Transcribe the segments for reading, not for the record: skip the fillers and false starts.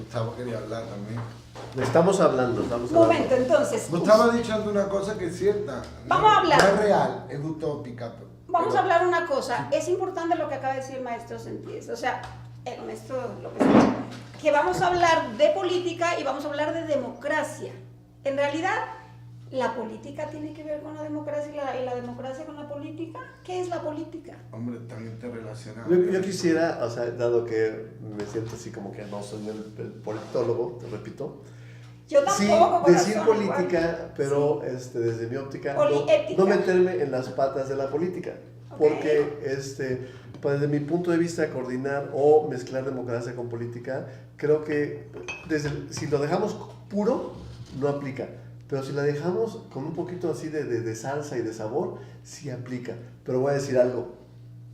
Gustavo quería hablar también. Estamos hablando. Un momento, entonces. Gustavo ha dicho una cosa que es cierta. Vamos a hablar. No es real, es utópica. Vamos a hablar una cosa. Es importante lo que acaba de decir el maestro Senties. O sea, el maestro López, que vamos a hablar de política y vamos a hablar de democracia. En realidad, ¿la política tiene que ver con la democracia y la democracia con la política? ¿Qué es la política? Hombre, están interrelacionados. Yo quisiera, o sea, dado que me siento así como que no soy el politólogo, te repito. Yo tampoco. Sí, decir política, igual. Pero desde mi óptica, no meterme en las patas de la política. Okay. Porque pues desde mi punto de vista, coordinar o mezclar democracia con política, creo que si lo dejamos puro, no aplica. Pero si la dejamos con un poquito así de salsa y de sabor, sí aplica. Pero voy a decir algo.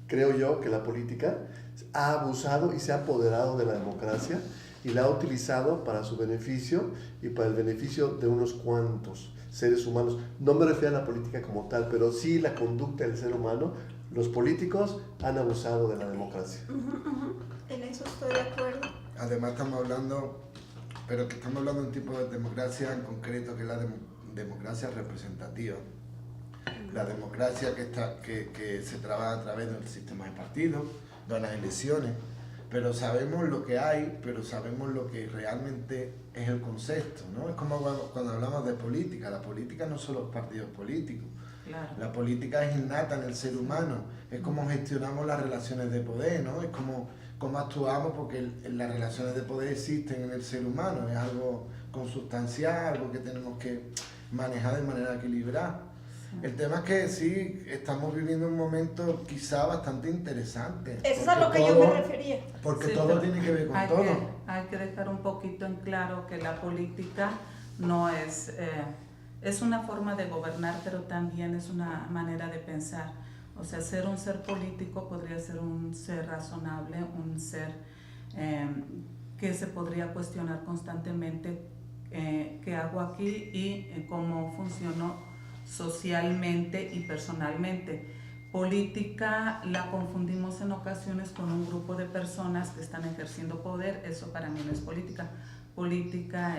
Creo yo que la política ha abusado y se ha apoderado de la democracia y la ha utilizado para su beneficio y para el beneficio de unos cuantos seres humanos. No me refiero a la política como tal, pero sí la conducta del ser humano. Los políticos han abusado de la democracia. En eso estoy de acuerdo. Además estamos hablando de un tipo de democracia en concreto que es la democracia representativa. La democracia que se trabaja a través del sistema de partidos, de las elecciones, pero sabemos lo que hay, pero sabemos lo que realmente es el concepto, ¿no? Es como cuando hablamos de política. La política no son los partidos políticos. Claro. La política es innata en el ser humano, es como gestionamos las relaciones de poder, ¿no? Es como actuamos, porque las relaciones de poder existen en el ser humano, es algo consustancial, algo que tenemos que manejar de manera equilibrada. El tema es que sí, estamos viviendo un momento quizá bastante interesante. Eso es a lo que yo me refería. Porque sí, todo tiene que ver con todo. Hay que dejar un poquito en claro que la política no es... es una forma de gobernar, pero también es una manera de pensar. O sea, ser un ser político podría ser un ser razonable, un ser que se podría cuestionar constantemente qué hago aquí y cómo funciono socialmente y personalmente. Política la confundimos en ocasiones con un grupo de personas que están ejerciendo poder. Eso para mí no es política. Política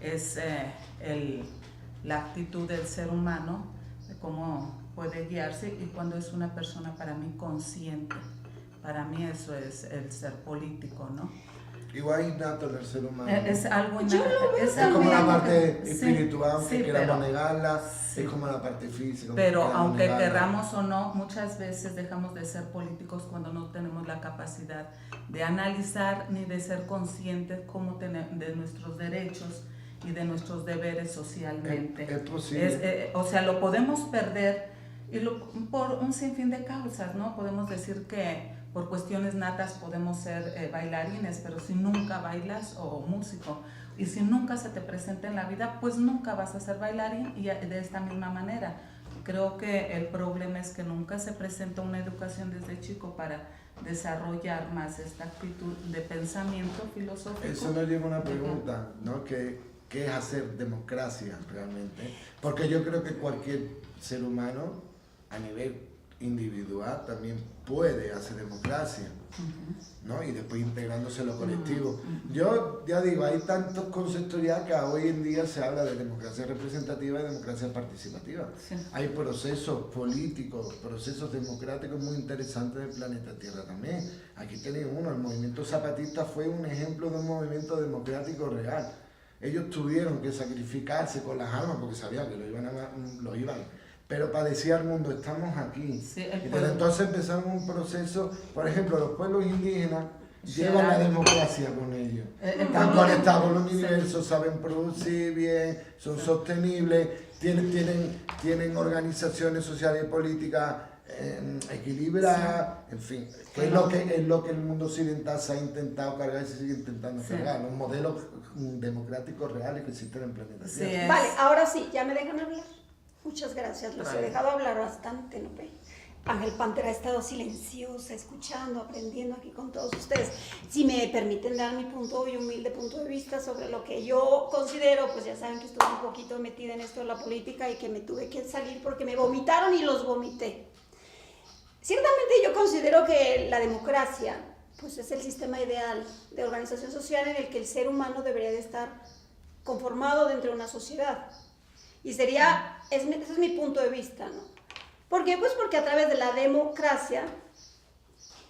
es la actitud del ser humano, de cómo puede guiarse, y cuando es una persona para mí consciente. Para mí eso es el ser político, ¿no? Igual innato en el ser humano. Es algo innato. Es como la parte espiritual, sí, que queramos negarla, sí. Es como la parte física. Pero aunque querramos o no, muchas veces dejamos de ser políticos cuando no tenemos la capacidad de analizar ni de ser conscientes de nuestros derechos y de nuestros deberes socialmente. Es posible. O sea, lo podemos perder por un sinfín de causas, ¿no? Podemos decir que por cuestiones natas podemos ser bailarines, pero si nunca bailas, o músico, y si nunca se te presenta en la vida, pues nunca vas a ser bailarín. Y de esta misma manera, creo que el problema es que nunca se presenta una educación desde chico para desarrollar más esta actitud de pensamiento filosófico. Eso nos lleva a una pregunta, ¿no? ¿Qué es hacer democracia realmente? Porque yo creo que cualquier ser humano a nivel individual también puede hacer democracia, ¿no? Y después integrándose en lo colectivo. Yo ya digo, hay tantos conceptos ya que hoy en día se habla de democracia representativa y democracia participativa. Sí. Hay procesos políticos, procesos democráticos muy interesantes del planeta Tierra también. Aquí tenéis uno, el movimiento zapatista fue un ejemplo de un movimiento democrático real. Ellos tuvieron que sacrificarse con las armas porque sabían que lo iban. Pero para decir al mundo, estamos aquí. Sí, y desde entonces empezamos un proceso, por ejemplo, los pueblos indígenas llevan la democracia con ellos. Están conectados con el universo, saben producir bien, son sostenibles, tienen organizaciones sociales y políticas equilibradas, en fin. Que es lo que el mundo occidental se ha intentado cargar y se sigue intentando cargar. Los modelos democráticos reales que existen en el planeta Tierra. Vale, ahora sí, ya me dejan hablar. Muchas gracias, los he dejado hablar bastante, ¿no? Ángel Pantera ha estado silenciosa, escuchando, aprendiendo aquí con todos ustedes. Si me permiten dar mi humilde punto de vista sobre lo que yo considero, pues ya saben que estuve un poquito metida en esto de la política y que me tuve que salir porque me vomitaron y los vomité. Ciertamente yo considero que la democracia pues es el sistema ideal de organización social en el que el ser humano debería de estar conformado dentro de una sociedad. Y ese es mi punto de vista, ¿no? ¿Por qué? Pues porque a través de la democracia,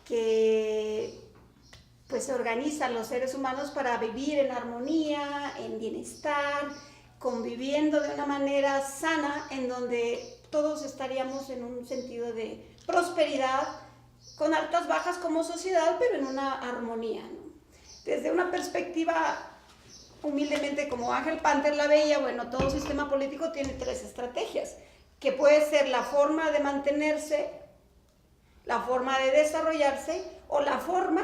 que pues se organizan los seres humanos para vivir en armonía, en bienestar, conviviendo de una manera sana, en donde todos estaríamos en un sentido de prosperidad, con altas bajas como sociedad, pero en una armonía, ¿no? Desde una perspectiva, humildemente como Ángel Panter la veía, bueno, todo sistema político tiene 3 estrategias, que puede ser la forma de mantenerse, la forma de desarrollarse o la forma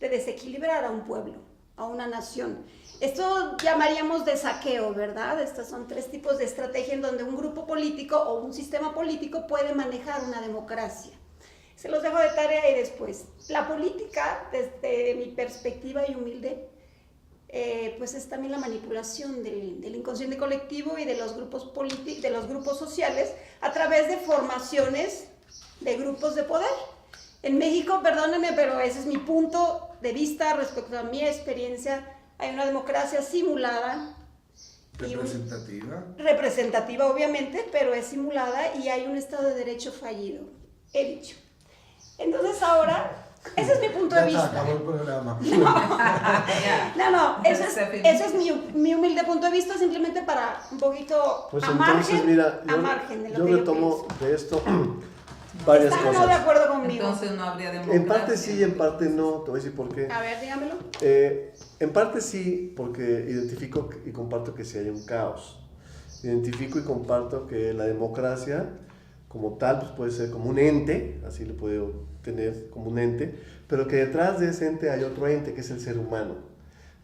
de desequilibrar a un pueblo, a una nación. Esto llamaríamos de saqueo, ¿verdad? Estos son 3 tipos de estrategia en donde un grupo político o un sistema político puede manejar una democracia. Se los dejo de tarea y después. La política, desde mi perspectiva y humilde, pues es también la manipulación del inconsciente colectivo y de los grupos de los grupos sociales a través de formaciones de grupos de poder. En México, perdónenme, pero ese es mi punto de vista respecto a mi experiencia. Hay una democracia simulada. Representativa, obviamente, pero es simulada y hay un Estado de Derecho fallido, he dicho. Entonces ahora, ese es mi punto de vista. Acabó el programa. No, ese es mi humilde punto de vista, simplemente para un poquito pues a entonces, margen, mira, a margen de lo yo que retomo pienso. de esto varias ¿Están cosas. no de acuerdo conmigo? Entonces no habría democracia. En parte sí y en parte no, te voy a decir por qué. A ver, dígamelo. En parte sí, porque identifico y comparto que sí hay un caos. Identifico y comparto que la democracia como tal pues puede ser como un ente, así lo puedo tener como un ente, pero que detrás de ese ente hay otro ente que es el ser humano.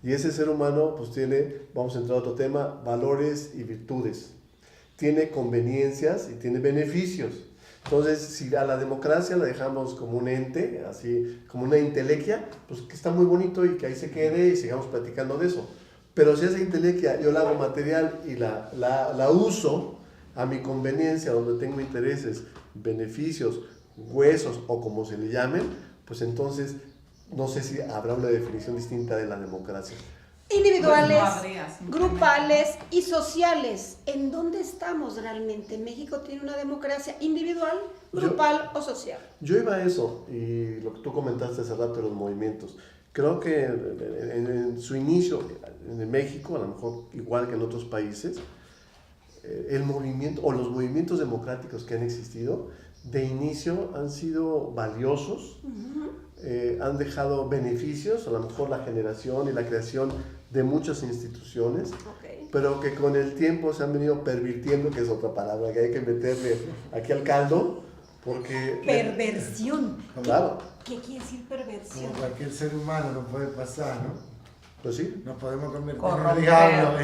Y ese ser humano pues tiene, vamos a entrar a otro tema, valores y virtudes. Tiene conveniencias y tiene beneficios. Entonces, si a la democracia la dejamos como un ente, así como una intelequia, pues que está muy bonito y que ahí se quede y sigamos platicando de eso. Pero si esa intelequia yo la hago material y la uso a mi conveniencia, donde tengo intereses, beneficios, huesos o como se le llamen, pues entonces no sé si habrá una definición distinta de la democracia. Individuales, Pues no habría, grupales y sociales. ¿En dónde estamos realmente? ¿México tiene una democracia individual, grupal o social? Yo iba a eso, y lo que tú comentaste hace rato de los movimientos. Creo que en su inicio, en México, a lo mejor igual que en otros países, el movimiento o los movimientos democráticos que han existido, de inicio han sido valiosos, han dejado beneficios, a lo mejor la generación y la creación de muchas instituciones, pero que con el tiempo se han venido pervirtiendo, que es otra palabra que hay que meterle aquí al caldo, porque... Perversión. Claro. ¿Qué quiere decir perversión? Como cualquier ser humano no puede pasar, ¿no? Pues sí. Nos podemos convertir Corromper. en el diablo.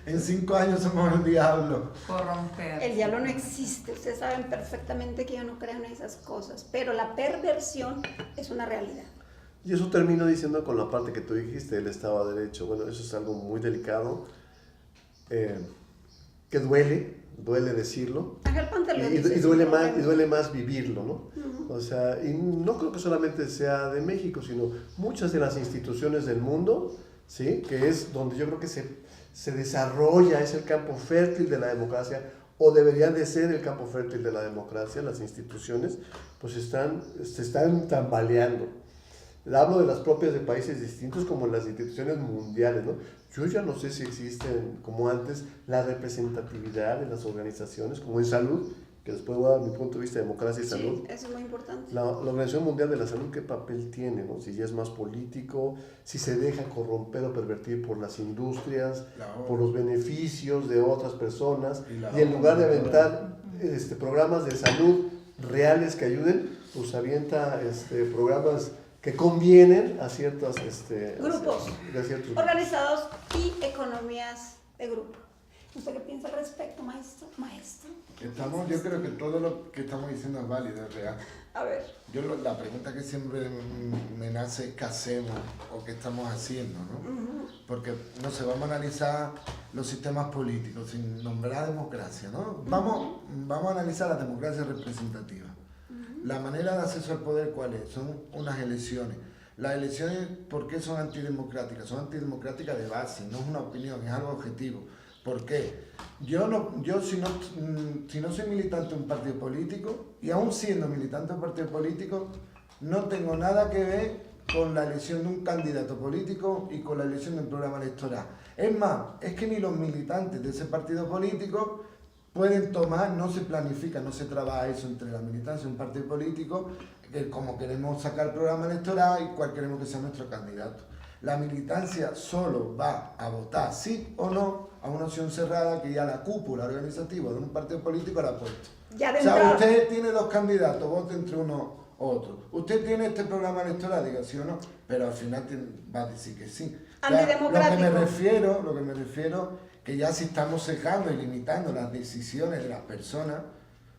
En 5 años somos el diablo. Corromper. El diablo no existe. Ustedes saben perfectamente que yo no creo en esas cosas. Pero la perversión es una realidad. Y eso termino diciendo con la parte que tú dijiste, el Estado de Derecho. Bueno, eso es algo muy delicado, que duele decirlo. Ángel Panter lo Y dice, duele más vivirlo, ¿no? O sea, y no creo que solamente sea de México, sino muchas de las instituciones del mundo, ¿sí? Que es donde yo creo que se desarrolla, es el campo fértil de la democracia, o debería de ser el campo fértil de la democracia. Las instituciones pues se están tambaleando. Hablo de las propias de países distintos como las instituciones mundiales, ¿no? Yo ya no sé si existen, como antes, la representatividad en las organizaciones, como en salud, que después voy a dar mi punto de vista de democracia y salud. Sí, eso es muy importante. La Organización Mundial de la Salud, ¿qué papel tiene, no? Si ya es más político, si se deja corromper o pervertir por las industrias, por los beneficios de otras personas, y en lugar de aventar programas de salud reales que ayuden, pues avienta programas que convienen a ciertos grupos ciertos organizados y economías de grupo. ¿Usted qué piensa al respecto, maestro? Yo creo que todo lo que estamos diciendo es válido, es real. A ver. La pregunta que siempre me nace es qué hacemos o qué estamos haciendo, ¿no? Porque no sé, vamos a analizar los sistemas políticos sin nombrar democracia, ¿no? Vamos a analizar la democracia representativa. La manera de acceso al poder, ¿cuál es? Son unas elecciones. Las elecciones, ¿por qué son antidemocráticas? Son antidemocráticas de base, no es una opinión, es algo objetivo. ¿Por qué? Yo si no soy militante de un partido político, y aún siendo militante de un partido político, no tengo nada que ver con la elección de un candidato político y con la elección de un programa electoral. Es más, es que ni los militantes de ese partido político pueden tomar, no se planifica, no se trabaja eso entre la militancia de un partido político, como queremos sacar el programa electoral y cuál queremos que sea nuestro candidato. La militancia solo va a votar sí o no a una opción cerrada que ya la cúpula organizativa de un partido político la ha puesto. O sea, usted tiene dos candidatos, vote entre uno u otro. Usted tiene este programa electoral, diga sí o no, pero al final va a decir que sí. O sea, lo que me refiero, que ya si estamos cerrando y limitando las decisiones de las personas,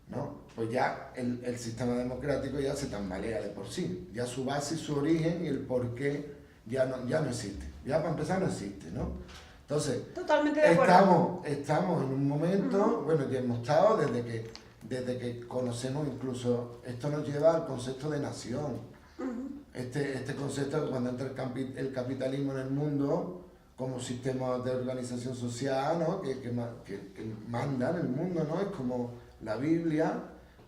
¿no? Pues ya el sistema democrático ya se tambalea de por sí. Ya su base, su origen y el porqué ya no existe. Ya para empezar no existe, ¿no? Entonces, totalmente de acuerdo. Estamos en un momento, bueno, que hemos estado desde que conocemos, incluso esto nos lleva al concepto de nación. Este concepto, cuando entra el capitalismo en el mundo como sistema de organización social, ¿no? que manda en el mundo, ¿no? Es como la Biblia,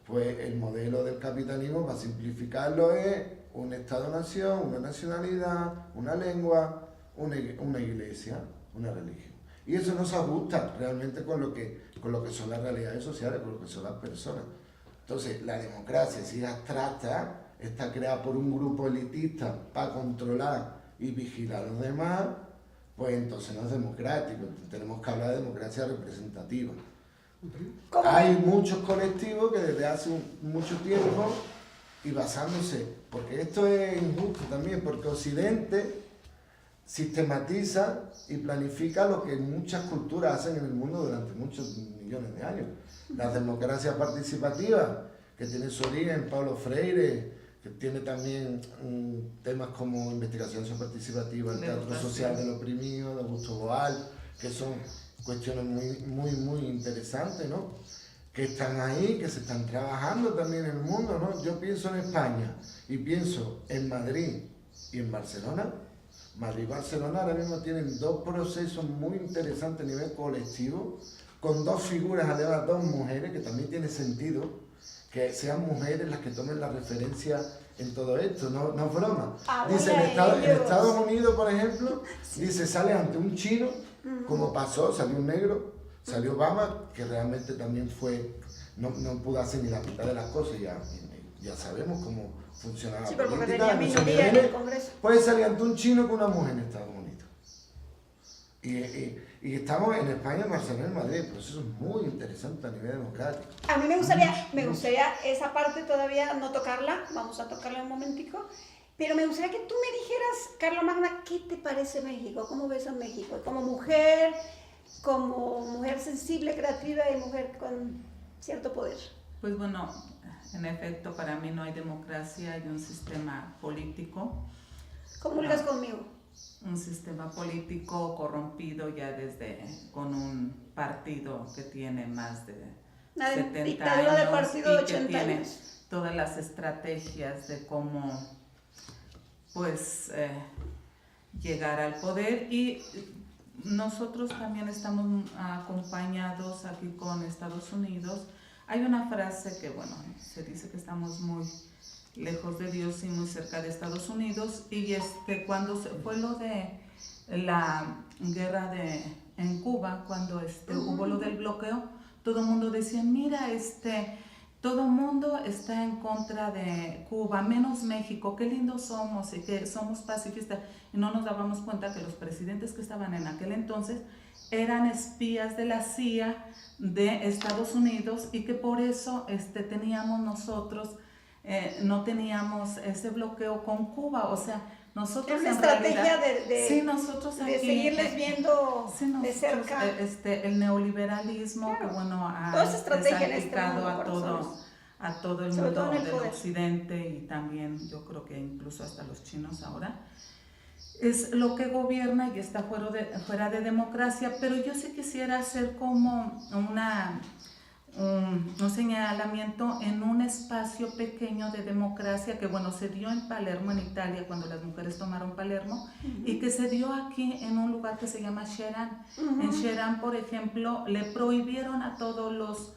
pues el modelo del capitalismo, para simplificarlo, es un Estado-nación, una nacionalidad, una lengua, una iglesia, una religión. Y eso no se ajusta realmente con lo que son las realidades sociales, con lo que son las personas. Entonces, la democracia, si es abstracta, está creada por un grupo elitista para controlar y vigilar a los demás, pues entonces no es democrático. Tenemos que hablar de democracia representativa. ¿Cómo? Hay muchos colectivos que desde hace mucho tiempo, y basándose, porque esto es injusto también, porque Occidente sistematiza y planifica lo que muchas culturas hacen en el mundo durante muchos millones de años. La democracia participativa, que tiene su origen en Paulo Freire, que tiene también temas como investigación participativa, el teatro social del oprimido, de Augusto Boal, que son cuestiones muy interesantes, ¿no? Que están ahí, que se están trabajando también en el mundo, ¿no? Yo pienso en España y pienso en Madrid y en Barcelona. Madrid y Barcelona ahora mismo tienen dos procesos muy interesantes a nivel colectivo, con dos figuras, además dos mujeres, que también tiene sentido que sean mujeres las que tomen la referencia en todo esto, no es broma. Dice, en Estados Unidos, por ejemplo, dice, sale ante un chino, como pasó, salió un negro, salió Obama, que realmente también no pudo hacer ni la mitad de las cosas, ya sabemos cómo funcionaba la política. Minoría en el Congreso. Puede salir ante un chino con una mujer en Estados Unidos. Y estamos en España, en Barcelona, en Madrid, pero eso es muy interesante a nivel democrático. A mí me gustaría esa parte todavía no tocarla, vamos a tocarla un momentico, pero me gustaría que tú me dijeras, Carla Magna, ¿qué te parece México? ¿Cómo ves a México? Como mujer sensible, creativa y mujer con cierto poder. Pues bueno, en efecto, para mí no hay democracia, hay un sistema político. ¿Comulgas conmigo? Un sistema político corrompido ya con un partido que tiene más de 70 años de partido de 80 y que tiene años. Todas las estrategias de cómo pues llegar al poder, y nosotros también estamos acompañados aquí con Estados Unidos. Hay una frase que, bueno, se dice que estamos muy lejos de Dios y muy cerca de Estados Unidos, y cuando fue lo de la guerra en Cuba, cuando hubo lo del bloqueo, todo el mundo decía, mira, todo el mundo está en contra de Cuba, menos México, qué lindos somos y que somos pacifistas, y no nos dábamos cuenta que los presidentes que estaban en aquel entonces eran espías de la CIA de Estados Unidos, y que por eso teníamos nosotros no teníamos ese bloqueo con Cuba. O sea, nosotros es una estrategia nosotros aquí, de seguirles viendo de cerca el neoliberalismo, claro, que bueno ha desaplicado a todo el mundo del occidente, y también yo creo que incluso hasta los chinos ahora es lo que gobierna y está fuera de democracia. Pero yo sí quisiera hacer como un señalamiento en un espacio pequeño de democracia que, bueno, se dio en Palermo, en Italia, cuando las mujeres tomaron Palermo, y que se dio aquí en un lugar que se llama Cherán. En Cherán, por ejemplo, le prohibieron a todos los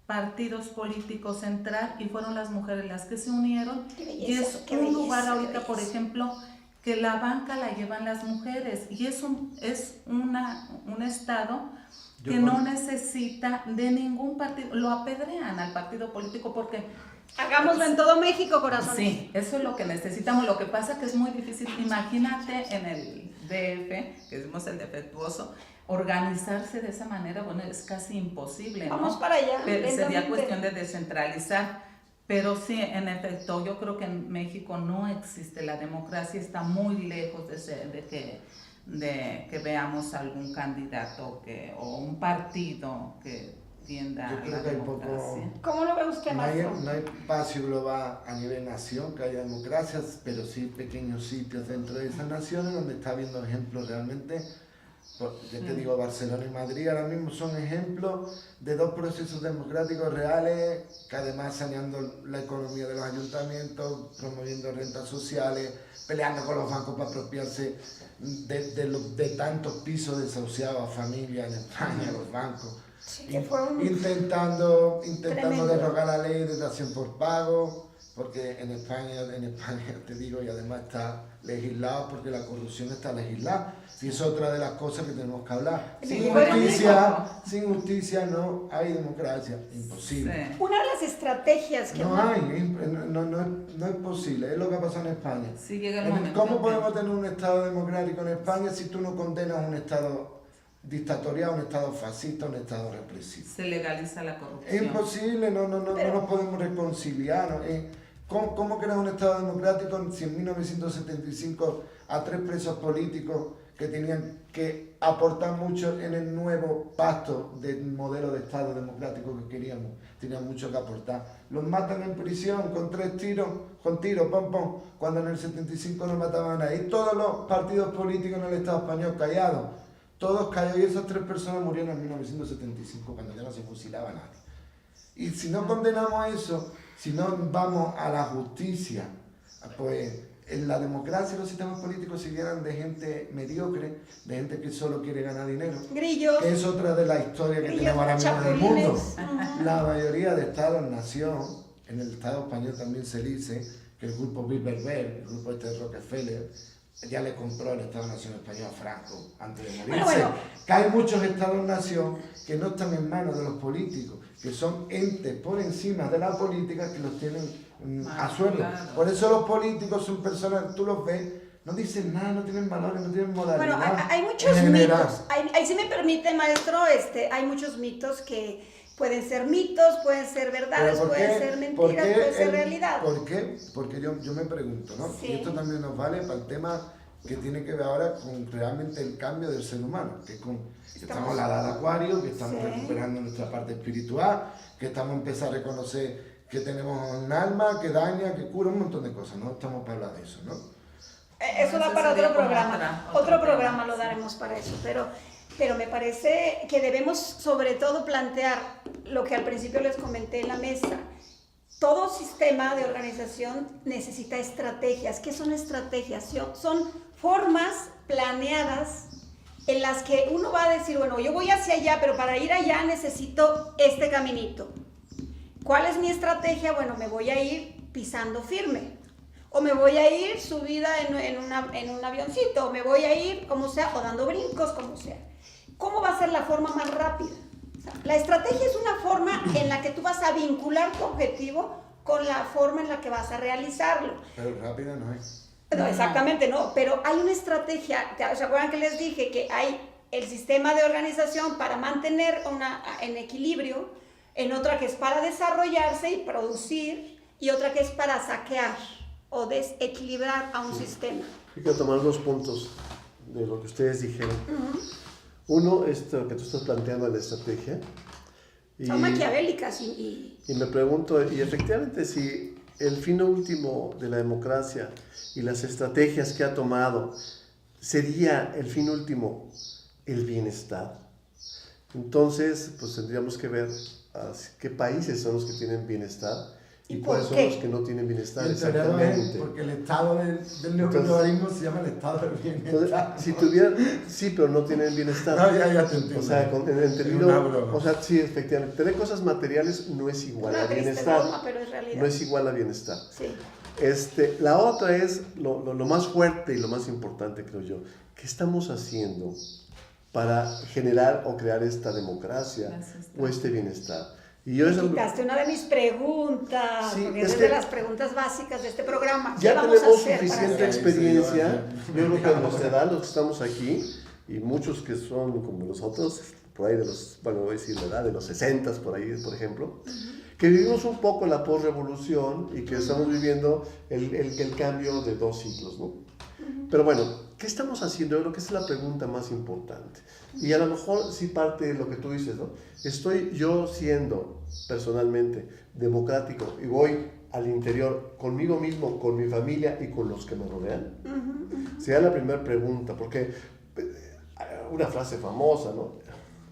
partidos políticos entrar y fueron las mujeres las que se unieron. Y es un lugar ahorita, por ejemplo, que la banca la llevan las mujeres, y es un estado que no necesita de ningún partido, lo apedrean al partido político porque... Hagámoslo en todo México, corazón. Sí, eso es lo que necesitamos. Lo que pasa que es muy difícil. Imagínate en el DF, que decimos el defectuoso, organizarse de esa manera, bueno, es casi imposible, ¿no? Vamos para allá. Sería cuestión de descentralizar. Pero sí, en efecto, yo creo que en México no existe la democracia, está muy lejos de que veamos algún candidato o un partido que tienda a la democracia. ¿Cómo lo ve usted, maestro? No hay espacio global a nivel nación que haya democracias, pero sí pequeños sitios dentro de esas naciones donde está habiendo ejemplos realmente. Ya te digo, Barcelona y Madrid ahora mismo son ejemplos de dos procesos democráticos reales que además saneando la economía de los ayuntamientos, promoviendo rentas sociales, peleando con los bancos para apropiarse de tantos pisos desahuciados a familias en España, los bancos. Sí, que fue intentando derrogar la ley de dación por pago, porque en España te digo, y además está legislado porque la corrupción está legislada. Y es otra de las cosas que tenemos que hablar. Sin justicia no hay democracia, imposible. Sí. Una de las estrategias que... No es posible, es lo que ha pasado en España. Sí, llega el momento. ¿Cómo podemos tener un Estado democrático en España si tú no condenas un Estado dictatorial, un Estado fascista, un Estado represivo? Se legaliza la corrupción. Es imposible, no nos podemos reconciliar. ¿Cómo creas un Estado democrático si en 1975 a 3 presos políticos que tenían que aportar mucho en el nuevo pacto del modelo de Estado democrático que queríamos, tenían mucho que aportar? Los matan en prisión con 3 tiros, pom, cuando en el 75 no mataban a nadie. Y todos los partidos políticos en el Estado español callados, todos callados, y esas 3 personas murieron en 1975 cuando ya no se fusilaba a nadie. Y si no condenamos eso, si no vamos a la justicia, pues en la democracia los sistemas políticos se llenan de gente mediocre, de gente que solo quiere ganar dinero. Grillos. Que es otra de las historias que tenemos ahora mismo en el mundo. La mayoría de estados-nación, en el Estado español también se dice que el grupo Bilderberg, el grupo de Rockefeller, ya le compró el Estado-Nación español a Franco antes de morirse. Bueno. Que hay muchos Estados-Nación que no están en manos de los políticos, que son entes por encima de la política que los tienen a sueldo. Claro. Por eso los políticos son personas, tú los ves, no dicen nada, no tienen valores, no tienen moralidad. Bueno, hay muchos mitos. Ahí sí me permite, maestro, hay muchos mitos que pueden ser mitos, pueden ser verdades, pueden ser mentiras, pueden ser realidad. ¿Por qué? Porque yo me pregunto, ¿no? Sí. Y esto también nos vale para el tema que tiene que ver ahora con realmente el cambio del ser humano, que estamos en la edad de Acuario, que estamos recuperando nuestra parte espiritual, que estamos empezando a reconocer que tenemos un alma que daña, que cura, un montón de cosas, ¿no? Estamos para hablar de eso, ¿no? Eso da para otro programa. Otro programa lo daremos para eso, pero me parece que debemos sobre todo plantear lo que al principio les comenté en la mesa. Todo sistema de organización necesita estrategias. ¿Qué son estrategias? Son formas planeadas en las que uno va a decir, bueno, yo voy hacia allá, pero para ir allá necesito este caminito. ¿Cuál es mi estrategia? Bueno, me voy a ir pisando firme, o me voy a ir subida en un avioncito, o me voy a ir como sea, o dando brincos, como sea. ¿Cómo va a ser la forma más rápida? O sea, la estrategia es una forma en la que tú vas a vincular tu objetivo con la forma en la que vas a realizarlo. Pero rápida no es. No, exactamente no, pero hay una estrategia. ¿Se acuerdan que les dije que hay el sistema de organización para mantener en equilibrio, en otra que es para desarrollarse y producir, y otra que es para saquear o desequilibrar a un sistema? Quiero tomar 2 puntos de lo que ustedes dijeron. Uno, esto que tú estás planteando en la estrategia. Son maquiavélicas y me pregunto, y efectivamente si el fin último de la democracia y las estrategias que ha tomado sería el fin último el bienestar. Entonces, pues tendríamos que ver qué países son los que tienen bienestar y ¿Y cuáles por son qué? los que no tienen bienestar. El teoreador es Exactamente. porque el estado del neoliberalismo se llama el estado del bienestar. Entonces, si tuvieran, sí, pero no tienen bienestar. No, ya te entiendo. O sea, en Es entendido, una broma. o sea, sí, efectivamente, tener cosas materiales no es igual Una a triste bienestar. broma, pero es realidad. No es igual a bienestar. Sí. La otra es lo más fuerte y lo más importante, creo yo. ¿Qué estamos haciendo para generar o crear esta democracia o este bienestar? Y yo Me quitaste una de mis preguntas, Sí, porque es es que de las preguntas básicas de este programa. ¿Qué ya vamos a tenemos hacer para suficiente hacer? experiencia, yo creo que a nuestra edad, los que estamos aquí, y muchos que son como nosotros, por ahí de los, bueno, voy a decir la edad, de los 60 por ahí, por ejemplo, que vivimos un poco la posrevolución y que estamos viviendo el cambio de 2 siglos, ¿no? Pero bueno, ¿qué estamos haciendo? Yo creo que esa es la pregunta más importante. Y a lo mejor sí parte de lo que tú dices, ¿no? Estoy yo siendo personalmente democrático y voy al interior conmigo mismo, con mi familia y con los que me rodean. Sería la primera pregunta, porque una frase famosa, ¿no?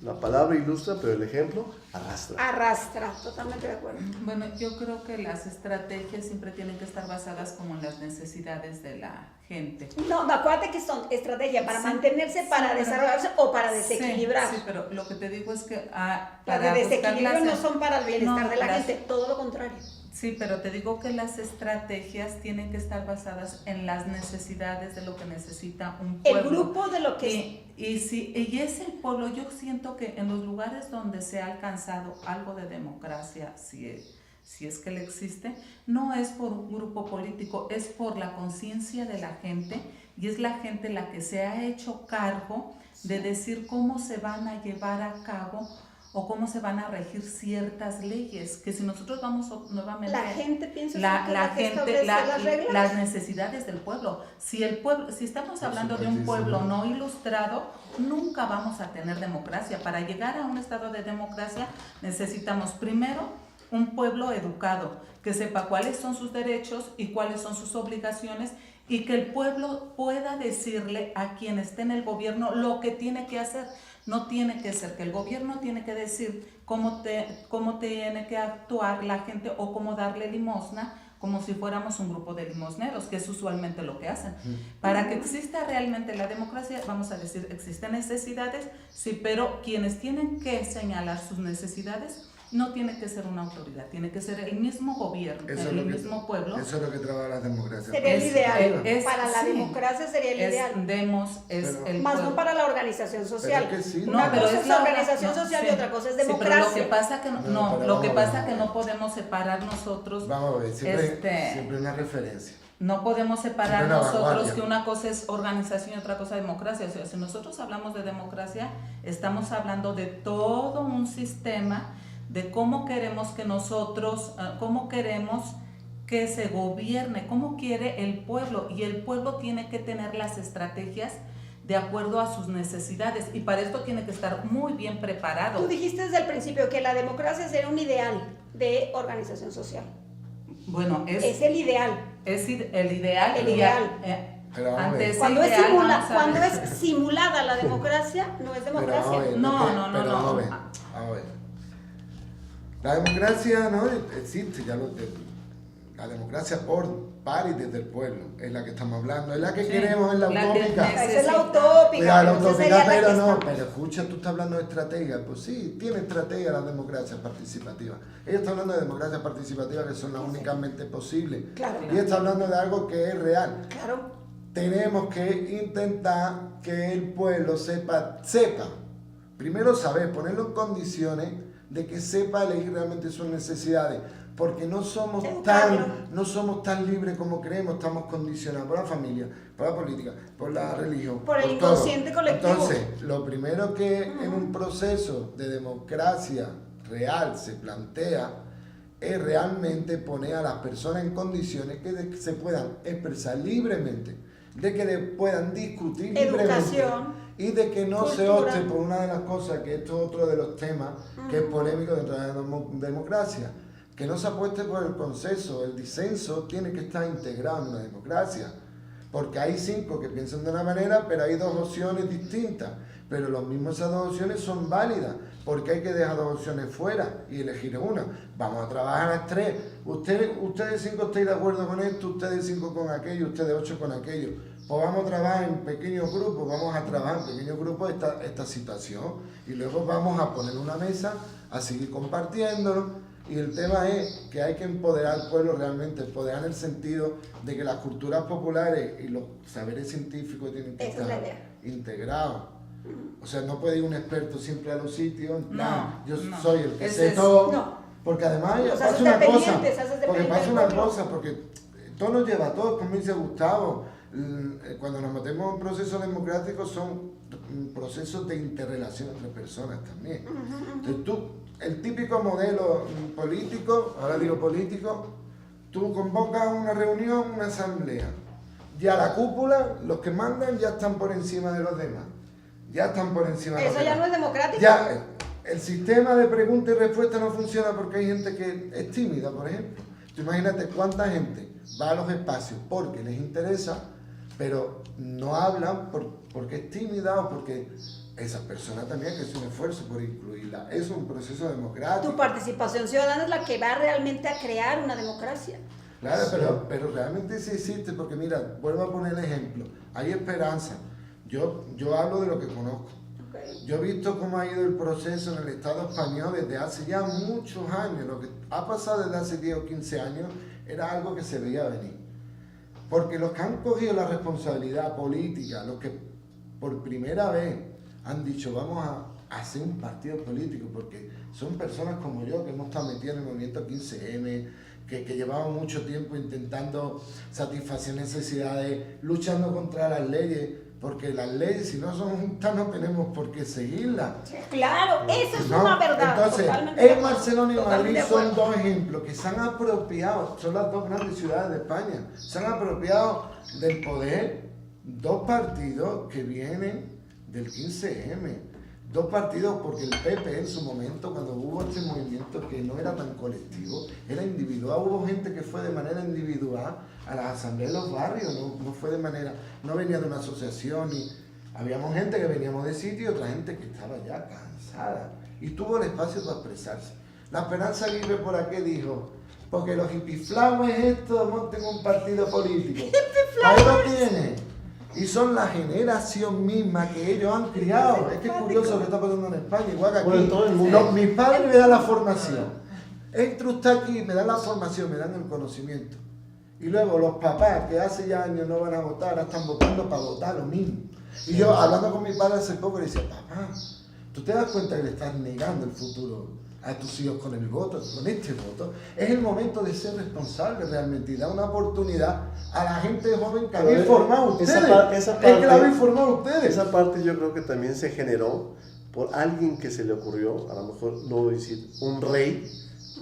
La palabra ilustra, pero el ejemplo arrastra. Arrastra, totalmente de acuerdo. Bueno, yo creo que las estrategias siempre tienen que estar basadas como en las necesidades de la gente. No, acuérdate que son estrategias para Sí, mantenerse, para pero- desarrollarse o para desequilibrar. Sí, pero lo que te digo es que Las para de buscar desequilibrio no las- son para el bienestar no, de la las- gente, todo lo contrario. Sí, pero te digo que las estrategias tienen que estar basadas en las necesidades de lo que necesita un pueblo. El grupo de lo que... Y es el pueblo. Yo siento que en los lugares donde se ha alcanzado algo de democracia, si es que le existe, no es por un grupo político, es por la conciencia de la gente, y es la gente la que se ha hecho cargo de decir cómo se van a llevar a cabo o cómo se van a regir ciertas leyes, que si nosotros vamos nuevamente... La gente piensa la que la que gente, establece las reglas. las necesidades del pueblo. Si estamos hablando de un pueblo no ilustrado, nunca vamos a tener democracia. Para llegar a un estado de democracia necesitamos primero un pueblo educado, que sepa cuáles son sus derechos y cuáles son sus obligaciones, y que el pueblo pueda decirle a quien esté en el gobierno lo que tiene que hacer. No tiene que ser que el gobierno tiene que decir cómo tiene que actuar la gente o cómo darle limosna, como si fuéramos un grupo de limosneros, que es usualmente lo que hacen. Para que exista realmente la democracia, vamos a decir, existen necesidades, sí, pero quienes tienen que señalar sus necesidades no tiene que ser una autoridad, tiene que ser el mismo gobierno, el mismo pueblo. Eso es lo que trabaja la democracia. Sería el ideal. es- Para la sí. democracia sería el ideal. Es el Más pueblo. no para la organización social. Pero es que sí. Una No, pero cosa es es la organización no, social sí. y otra cosa es Sí, democracia. pero lo que pasa que pero lo que vamos a pasa ver. que no podemos separar nosotros. Vamos a ver, siempre una referencia. No podemos separar Siempre una nosotros vanguardia. que una cosa es organización y otra cosa es democracia. O sea, si nosotros hablamos de democracia, estamos hablando de todo un sistema de cómo queremos que nosotros, cómo queremos que se gobierne, cómo quiere el pueblo, y el pueblo tiene que tener las estrategias de acuerdo a sus necesidades, y para esto tiene que estar muy bien preparado. Tú dijiste desde el principio que la democracia sería un ideal de organización social. Bueno, Es el ideal. es el ideal. El y ideal. Pero vamos a ante ver. ese Cuando, ideal vamos a cuando ver. es simulada la democracia, no es Pero vamos a democracia. ver, No, lo que- no, pero no. Vamos a ver. La democracia no existe, la democracia por y desde el pueblo es la que estamos hablando, es la que Sí, queremos, es la la que utópica. Esa es la necesita. utópica. Cuidado, la esa utópica, sería la pero que no, está- pero escucha, tú estás hablando de estrategia, pues sí, tiene estrategia la democracia participativa. Ella está hablando de democracia participativa que son las únicamente posibles. Claro. Y está hablando de algo que es real. Claro. Tenemos que intentar que el pueblo sepa, primero saber, ponerlo en condiciones de que sepa elegir realmente sus necesidades, porque no somos tan libres como creemos, estamos condicionados por la familia, por la política, por la religión, Por el todo. inconsciente colectivo. Entonces, lo primero que en un proceso de democracia real se plantea es realmente poner a las personas en condiciones que se puedan expresar libremente, de que puedan discutir libremente Educación. y de que no se Cultura. opte por una de las cosas, que esto es otro de los temas que es polémico dentro de la democracia, que no se apueste por el consenso, el disenso tiene que estar integrado en una democracia. porque hay 5 que piensan de una manera, pero hay 2 opciones distintas, pero lo mismo esas 2 opciones son válidas, porque hay que dejar 2 opciones fuera y elegir una. Vamos a trabajar las 3. Ustedes 5 estáis de acuerdo con esto, ustedes 5 con aquello, ustedes 8 con aquello. Pues vamos a trabajar en pequeños grupos, esta situación y luego vamos a poner una mesa, a seguir compartiéndolo. Y el tema es que hay que empoderar al pueblo realmente, empoderar en el sentido de que las culturas populares y los saberes científicos tienen que estar integrados. O sea, no puede ir un experto siempre a los sitios, en plan, yo soy el que sé todo, porque además pasa una cosa, porque todo nos lleva a todos, como dice Gustavo, cuando nos metemos en un proceso democrático son procesos de interrelación entre personas también. Entonces el típico modelo político, ahora digo político, tú convocas una reunión, una asamblea, ya la cúpula, los que mandan ya están por encima de los demás. Eso ya no es democrático. Ya, el sistema de pregunta y respuesta no funciona porque hay gente que es tímida, por ejemplo. Tú imagínate cuánta gente va a los espacios porque les interesa, pero no hablan porque es tímida o porque esas personas también hay que hacer un esfuerzo por incluirla. Es un proceso democrático. Tu participación ciudadana es la que va realmente a crear una democracia. Claro, pero realmente sí existe, porque mira, vuelvo a poner el ejemplo. Hay esperanza. Yo hablo de lo que conozco. Okay. Yo he visto cómo ha ido el proceso en el Estado español desde hace ya muchos años. Lo que ha pasado desde hace 10 o 15 años era algo que se veía venir. Porque los que han cogido la responsabilidad política, los que por primera vez han dicho vamos a hacer un partido político, porque son personas como yo que hemos estado metidos en el movimiento 15M, que llevamos mucho tiempo intentando satisfacer necesidades, luchando contra las leyes, porque las leyes si no son justas no tenemos por qué seguirlas. Claro, eso es una verdad. Entonces, en Barcelona y Madrid son 2 ejemplos que se han apropiado, son las 2 grandes ciudades de España, se han apropiado del poder 2 partidos que vienen del 15M. 2 partidos, porque el PP en su momento, cuando hubo este movimiento que no era tan colectivo, era individual, hubo gente que fue de manera individual a las asambleas de los barrios, no fue de manera, no venía de una asociación, y habíamos gente que veníamos de sitio y otra gente que estaba ya cansada, y tuvo el espacio para expresarse. La Esperanza Aguirre por aquí dijo, porque los hipiflowers estos monten un partido político. Ahí lo tiene. Y son la generación misma que ellos han criado. Es que es curioso lo que está pasando en España, igual que aquí. Bueno, todo el mundo. Mis padres me dan la formación. Entro usted aquí, me dan la formación, me dan el conocimiento. Y luego los papás que hace ya años no van a votar, ahora están votando para votar lo mismo. Y yo hablando con mi padre hace poco le decía, papá, ¿tú te das cuenta que le estás negando el futuro a tus hijos con el voto, con este voto? Es el momento de ser responsable realmente y dar una oportunidad a la gente joven que habéis formado ustedes. Que la habéis formado ustedes. Esa parte yo creo que también se generó por alguien que se le ocurrió, a lo mejor no voy a decir un rey,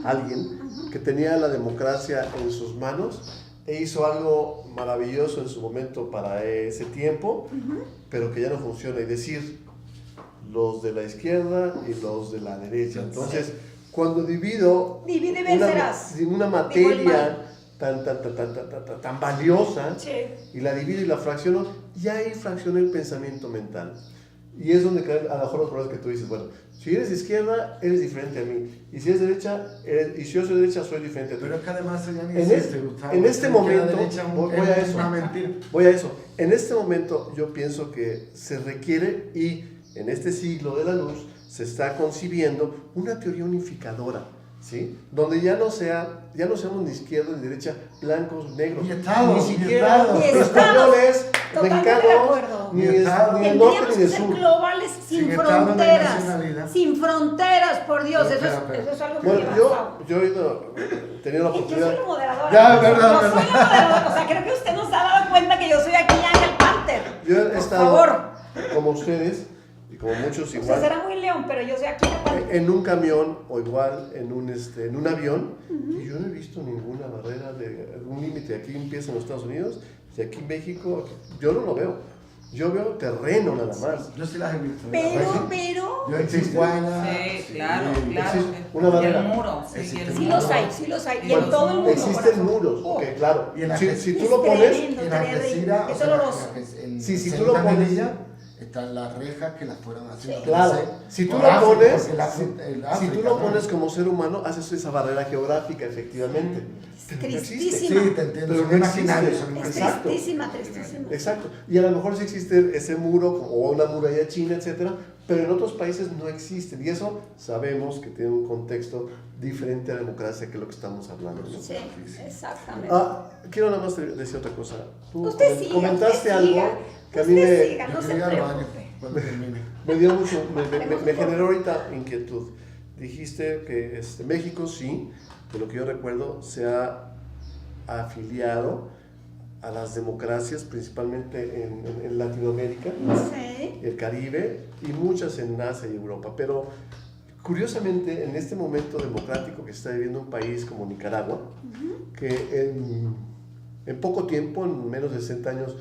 alguien que tenía la democracia en sus manos e hizo algo maravilloso en su momento para ese tiempo, pero que ya no funciona, y decir los de la izquierda y los de la derecha. Entonces, cuando divido una materia tan valiosa, sí, y la divido y la fracciono, ya ahí fraccioné el pensamiento mental. Y es donde caen a lo mejor los problemas que tú dices, bueno, si eres izquierda, eres diferente a mí. Y si eres derecha, y si yo soy derecha, soy diferente a ti. Pero es que además se llama en este momento, voy a eso. En este momento yo pienso que se requiere, y en este siglo de la luz se está concibiendo una teoría unificadora, ¿sí? Donde ya no seamos ni izquierda ni derecha, blancos, negros, ni siquiera españoles, mexicanos, ni del norte ni del sur. Globales, sin fronteras, por Dios, eso es algo que yo he tenido la oportunidad. Yo soy la moderadora. Soy la moderadora, o sea, creo que usted nos ha dado cuenta que yo soy aquí Ángel Panther. Yo he estado, como ustedes, y como muchos igual. Usted será muy león, pero yo soy aquí en un camión o igual en un avión, y yo no he visto ninguna barrera de algún límite. Aquí empieza en los Estados Unidos y aquí en México yo no lo veo. Yo veo terreno nada más. Yo sí las he visto. Pero... Yo en Tijuana. Sí, claro, claro. Existe una barrera. El muro, sí, Existe el Sí muro. los hay. Y en todo el mundo. Existen corazón. muros, ok, claro. Y en la Si tú es lo pones, tremendo. En Algeciras, Es doloroso. Si tú lo pones, están las rejas que las fueron haciendo. claro, crecer si tú por lo África, pones, porque el si tú África, lo ¿no? pones como ser humano, haces esa barrera geográfica, efectivamente. Pero no existe. Tristísima. Sí, te entiendo. Pero Son no imaginarios, existe. son Es imaginarios. tristísima. Exacto. Y a lo mejor sí existe ese muro o una muralla china, etcétera, pero en otros países no existen. Y eso sabemos que tiene un contexto diferente a la democracia que lo que estamos hablando, ¿no? Sí, exactamente. Quiero nada más decir otra cosa. Tú Usted siga, comentaste usted algo siga. que a mí Usted siga, Yo no se quiero ir al baño preocupe. cuando termine. me dio mucho, me generó ahorita inquietud. Dijiste que México sí, de lo que yo recuerdo, se ha afiliado a las democracias, principalmente en Latinoamérica, Sí. el Caribe y muchas en Asia y Europa. Pero curiosamente, en este momento democrático que está viviendo un país como Nicaragua, que en poco tiempo, en menos de 60 años,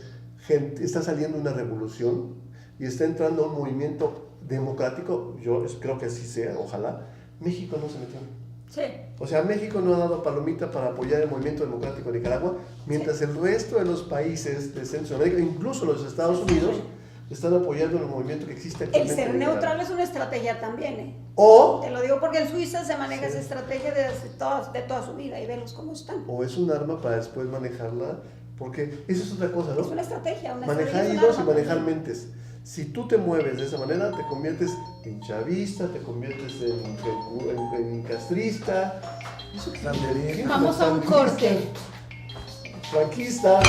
está saliendo una revolución y está entrando un movimiento democrático, yo creo que así sea, ojalá, México no se metió. Sí. O sea, México no ha dado palomita para apoyar el movimiento democrático de Nicaragua, mientras el resto de los países de Centroamérica, incluso los Estados Unidos, están apoyando el movimiento que existe El actualmente. ser en Nicaragua. neutral es una estrategia también, ¿eh? O Te lo digo porque en Suiza se maneja esa estrategia de toda su vida y velos cómo están. o es un arma para después manejarla, porque eso es otra cosa, ¿no? Es una estrategia. Manejar es un hilos y arma manejar también. mentes. Si tú te mueves de esa manera, te conviertes en chavista, te conviertes en castrista. ¿Eso qué? Sandería. Vamos a un corte. Franquista.